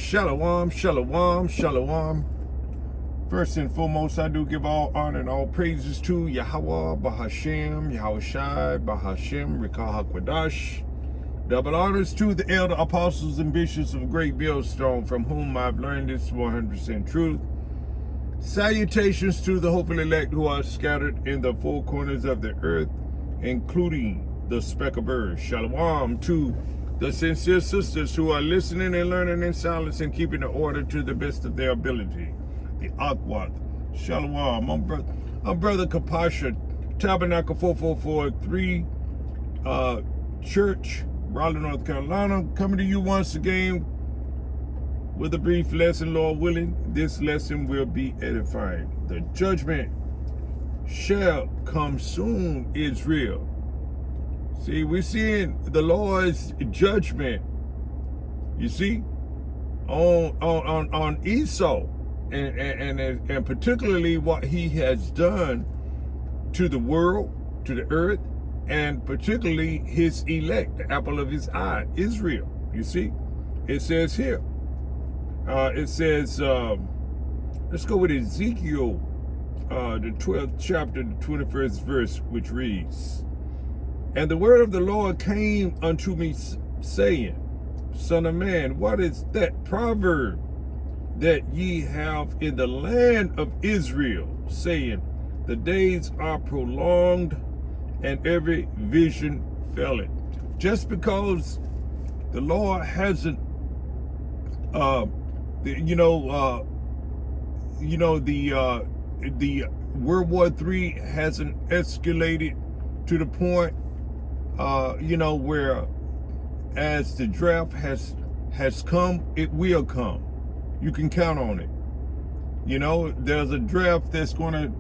Shalom, shalom, shalom. First and foremost, I do give all honor and all praises to Yahweh, Bahashem, Yahushai, Bahashem, Rikah HaKwadash. Double honors to the elder apostles and bishops of Great Millstone, from whom I've learned this 100% truth. Salutations to the hopeful elect who are scattered in the four corners of the earth, including the speck of birds. Shalom to the sincere sisters who are listening and learning in silence and keeping the order to the best of their ability. The Akwat. Shalom. I'm Brother Kapasha, Tabernacle 4443 Church, Raleigh, North Carolina, coming to you once again with a brief lesson, Lord willing. This lesson will be edifying. The judgment shall come soon, Israel. See, we're seeing the Lord's judgment, you see, on Esau, and particularly what he has done to the world, to the earth, and particularly his elect, the apple of his eye, Israel. You see, it says here, let's go with Ezekiel, the 12th chapter, the 21st verse, which reads, "And the word of the Lord came unto me, saying, Son of man, what is that proverb that ye have in the land of Israel, saying, the days are prolonged, and every vision faileth?" Just because the Lord hasn't, the World War III hasn't escalated to the point, where as the draft has come, it will come. You can count on it. You know, there's a draft that's going to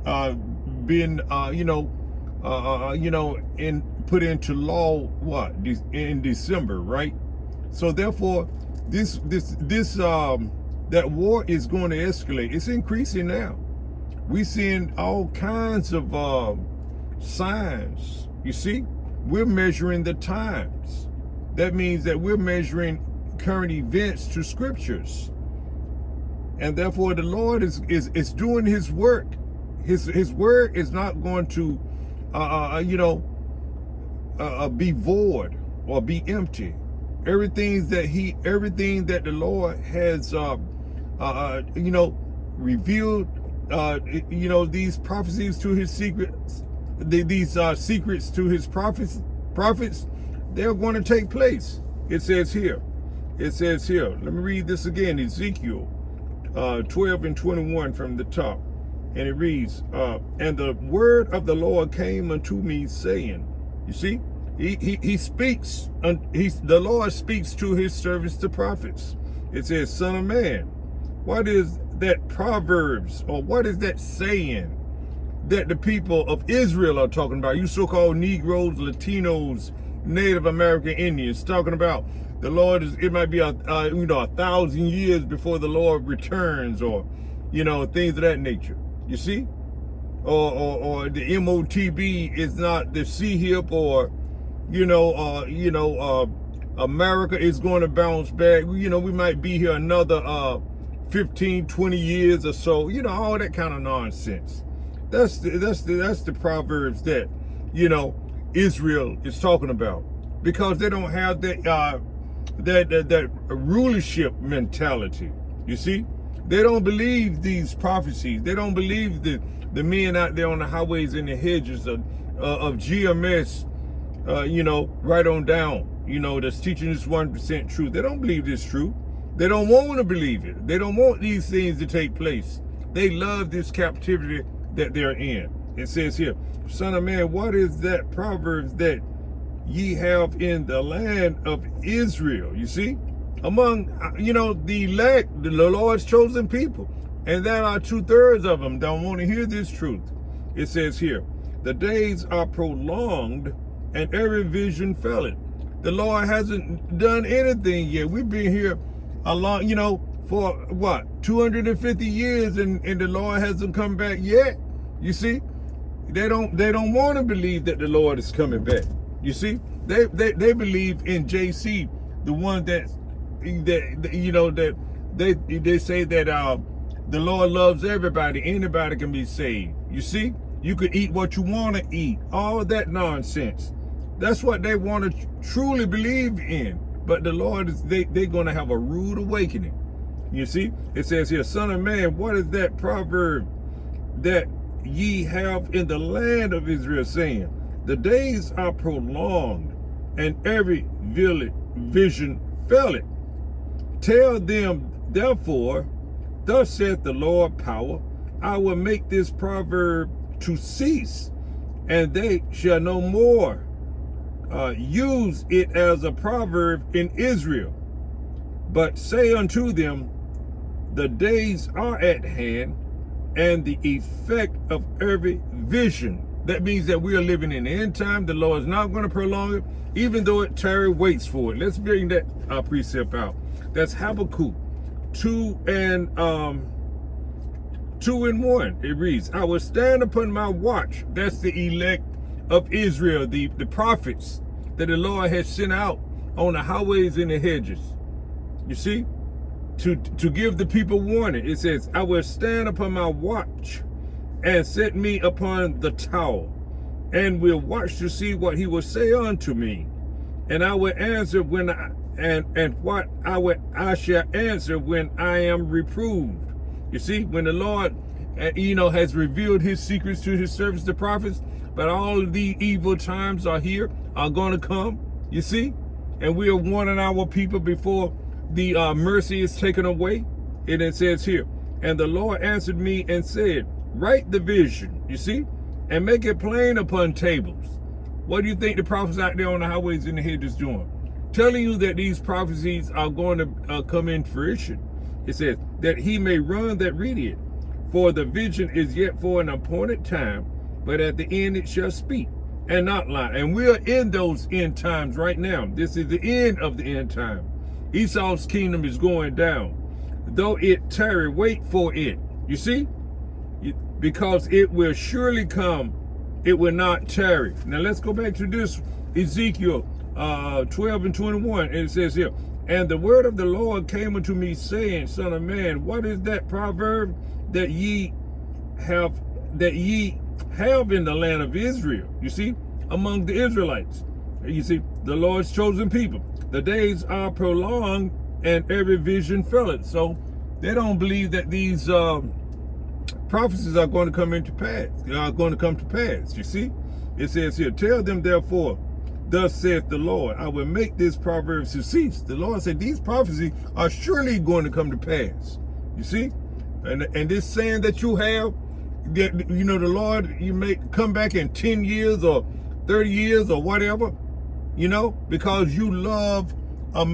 put into law in December, right? So therefore, that war is going to escalate. It's increasing now. We're seeing all kinds of signs. You see, we're measuring the times. That means that we're measuring current events to scriptures. And therefore the Lord is doing his work. His word is not going to be void or be empty. Everything that the Lord has revealed, these prophecies to his secrets, these secrets to his prophets, they're going to take place. It says here, let me read this again, Ezekiel 12 and 21 from the top. And it reads, "And the word of the Lord came unto me, saying," you see, he speaks, the Lord speaks to his servants, the prophets. It says, "Son of man, what is that proverbs, or what is that saying that the people of Israel are talking about?" You so-called Negroes, Latinos, Native American Indians, talking about the Lord it might be 1,000 years before the Lord returns, or things of that nature. You see, or the MOTB is not the C-hip, or America is going to bounce back. We might be here another 15, 20 years or so. All that kind of nonsense. That's the proverbs that Israel is talking about, because they don't have that rulership mentality. You see, they don't believe these prophecies. They don't believe the men out there on the highways and the hedges of GMS, right on down, that's teaching this 1% truth. They don't believe this truth. They don't want to believe it. They don't want these things to take place. They love this captivity that they're in. It says here, "Son of man, what is that proverbs that ye have in the land of Israel?" You see, among the elect, the Lord's chosen people, and that are 2/3 of them don't want to hear this truth. It says here, "The days are prolonged, and every vision faileth." The Lord hasn't done anything yet. We've been here a long, for what, 250 years, and the Lord hasn't come back yet. You see, they don't want to believe that the Lord is coming back. You see, they believe in JC, the one that they say that the Lord loves everybody. Anybody can be saved. You see, you could eat what you want to eat. All that nonsense. That's what they want to truly believe in. But the Lord is they're going to have a rude awakening. You see, it says here, Son of man, what is that proverb that ye have in the land of Israel, saying, the days are prolonged, and every vision faileth. Tell them, therefore, thus saith the Lord power, I will make this proverb to cease, and they shall no more use it as a proverb in Israel. But say unto them, the days are at hand, and the effect of every vision. That means that we are living in the end time. The Lord is not going to prolong it, even though it tarry waits for it. Let's bring that precept out. That's Habakkuk 2 and 1. It reads, I will stand upon my watch. That's the elect of Israel, the prophets that the Lord has sent out on the highways and the hedges. You see, to give the people warning. It says, I will stand upon my watch and set me upon the tower, and will watch to see what he will say unto me. And I will answer when I shall answer when I am reproved. You see, when the Lord, has revealed his secrets to his servants, the prophets, but all of the evil times are going to come. You see, and we are warning our people before the mercy is taken away. And it says here, and the Lord answered me and said, write the vision, you see, and make it plain upon tables. What do you think the prophets out there on the highways and the hedges doing? Telling you that these prophecies are going to come in fruition. It says, that he may run that read it. For the vision is yet for an appointed time, but at the end it shall speak and not lie. And we are in those end times right now. This is the end of the end time. Esau's kingdom is going down. Though it tarry, wait for it. You see? Because it will surely come. It will not tarry. Now let's go back to this Ezekiel 12 and 21. And it says here, and the word of the Lord came unto me, saying, Son of man, what is that proverb that ye have in the land of Israel? You see, among the Israelites. You see, the Lord's chosen people. The days are prolonged, and every vision faileth. So they don't believe that these prophecies are going to come into pass. They are going to come to pass. You see, it says here, tell them therefore, thus saith the Lord, I will make this proverb to cease. The Lord said these prophecies are surely going to come to pass. You see, and this saying that you have, that the Lord, you may come back in 10 years or 30 years or whatever, because you love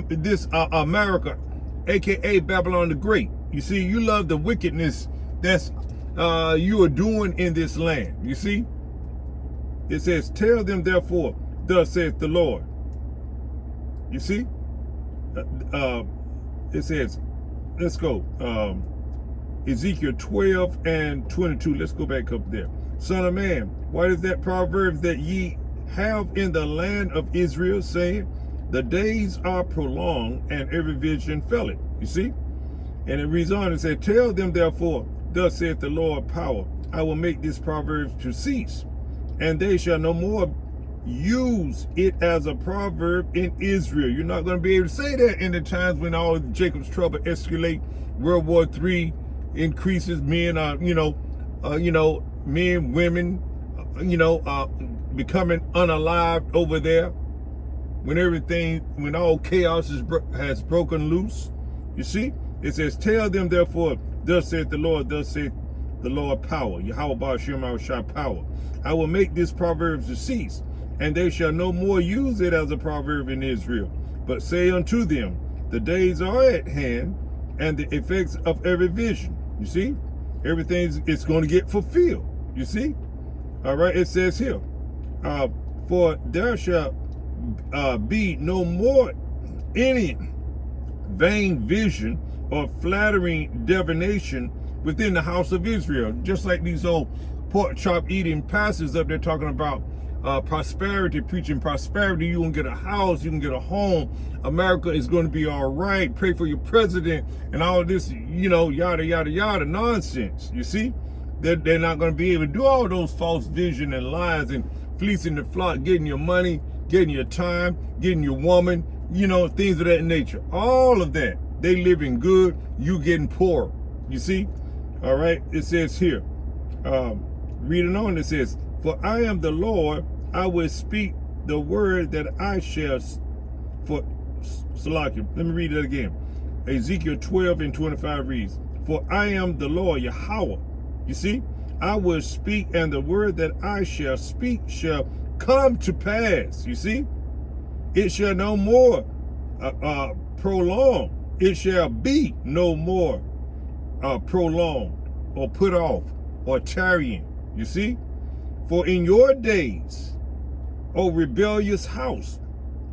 this America, aka Babylon the Great. You see, you love the wickedness that's you are doing in this land. You see, it says, tell them therefore, thus saith the Lord. You see, it says, let's go, Ezekiel 12 and 22. Let's go back up there. Son of man, what is that proverb that ye have in the land of Israel, saying, the days are prolonged, and every vision faileth? You see, and it reads on and said, tell them therefore, thus saith the Lord power, I will make this proverb to cease, and they shall no more use it as a proverb in Israel. You're not going to be able to say that in the times when all of Jacob's trouble escalate, World War III increases, men are, men, women, becoming unalived over there, when all chaos has broken loose. You see, it says, tell them therefore, thus saith the Lord, thus saith the Lord power, Yahweh Ba'ashem Shah power, I will make this proverb to cease, and they shall no more use it as a proverb in Israel, but say unto them, the days are at hand, and the effects of every vision. You see, it's going to get fulfilled. You see, all right. It says here, for there shall be no more any vain vision or flattering divination within the house of Israel. Just like these old pork chop eating pastors up there talking about prosperity, preaching prosperity. You can get a house, you can get a home. America is going to be all right. Pray for your president and all this, yada, yada, yada nonsense. You see, they're not going to be able to do all those false vision and lies and fleecing the flock, getting your money, getting your time, getting your woman, things of that nature. All of that. They living good, you getting poor. You see? All right. It says here, reading on, it says, for I am the Lord, I will speak the word that I shall, for Salakia. Let me read that again. Ezekiel 12:25 reads, for I am the Lord, Yahweh. You see? I will speak, and the word that I shall speak shall come to pass. You see? It shall no more prolong. It shall be no more prolonged or put off or tarrying. You see? For in your days, O rebellious house,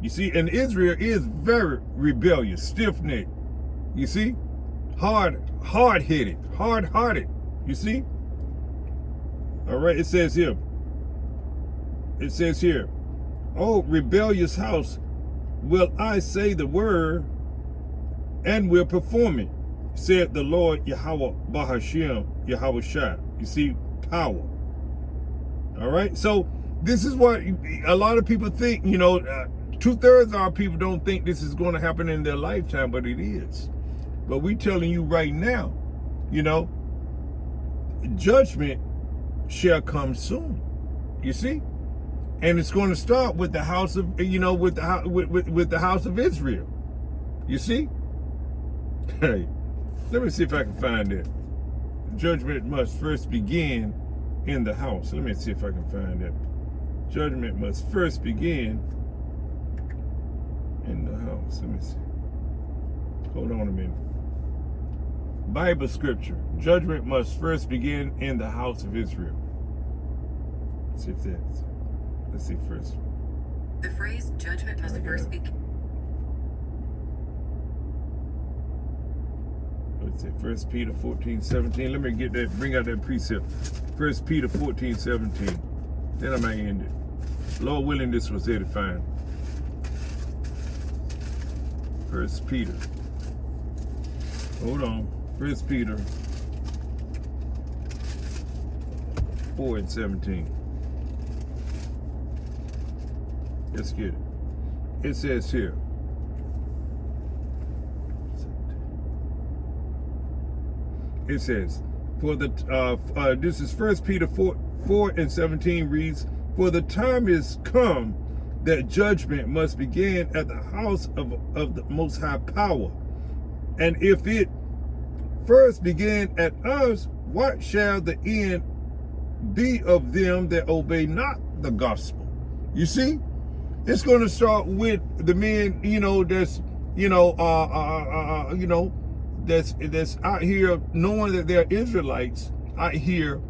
you see, and Israel is very rebellious, stiff-necked, you see, hard-headed, hard-hearted, you see. All right, it says here, O rebellious house, will I say the word and will perform it, said the Lord Yahweh Bahashem, Yahweh Shai. You see, power. All right, so this is what a lot of people think. 2/3 of our people don't think this is going to happen in their lifetime, but it is. But we telling you right now, judgment shall come soon. You see, and it's going to start with the house of, with the house of Israel. You see. Hey, let me see if I can find it. Judgment must first begin in the house. Let me see if I can find it. Judgment must first begin in the house. Let me see. Hold on a minute. Bible scripture. Judgment must first begin in the house of Israel. Let's see if that's. Let's see first. The phrase judgment must first begin. Let's say 1 Peter 14:17. Let me get that, bring out that precept. 1 Peter 14:17. Then I might end it. Lord willing, this was edifying. 1 Peter. Hold on. 1 Peter 4:17. Let's get it. It says here. It says, for the this is 1 Peter 4:17 reads, for the time is come that judgment must begin at the house of the Most High Power. And if it first begin at us, what shall the end be of them that obey not the gospel? You see, it's going to start with the men, that's out here knowing that they're Israelites out here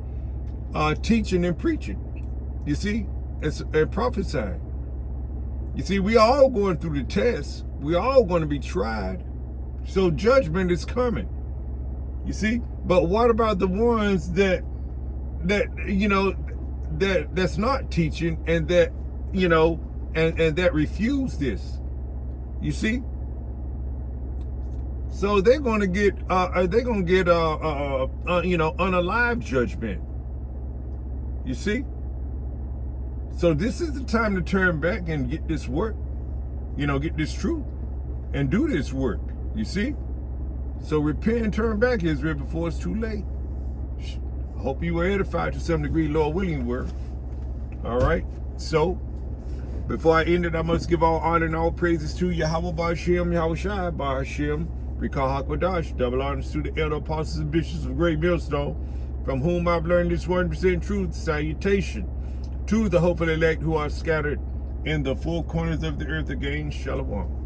teaching and preaching. You see, and prophesying. You see, we all going through the test. We all going to be tried. So judgment is coming. You see, but what about the ones that's not teaching and that and that refuse this? You see. So they're going to get unalive judgment. You see? So this is the time to turn back and get this work. Get this truth and do this work. You see? So repent and turn back, Israel, before it's too late. I hope you were edified to some degree, Lord willing you were. All right? So, before I end it, I must give all honor and all praises to Yahweh Ba'ashem, Yahweh Shai Ba'ashem, Rikah HaKodash, double honors to the elder apostles and bishops of Great Millstone, from whom I've learned this 100% truth. Salutation to the hopeful elect who are scattered in the four corners of the earth again. Shalom.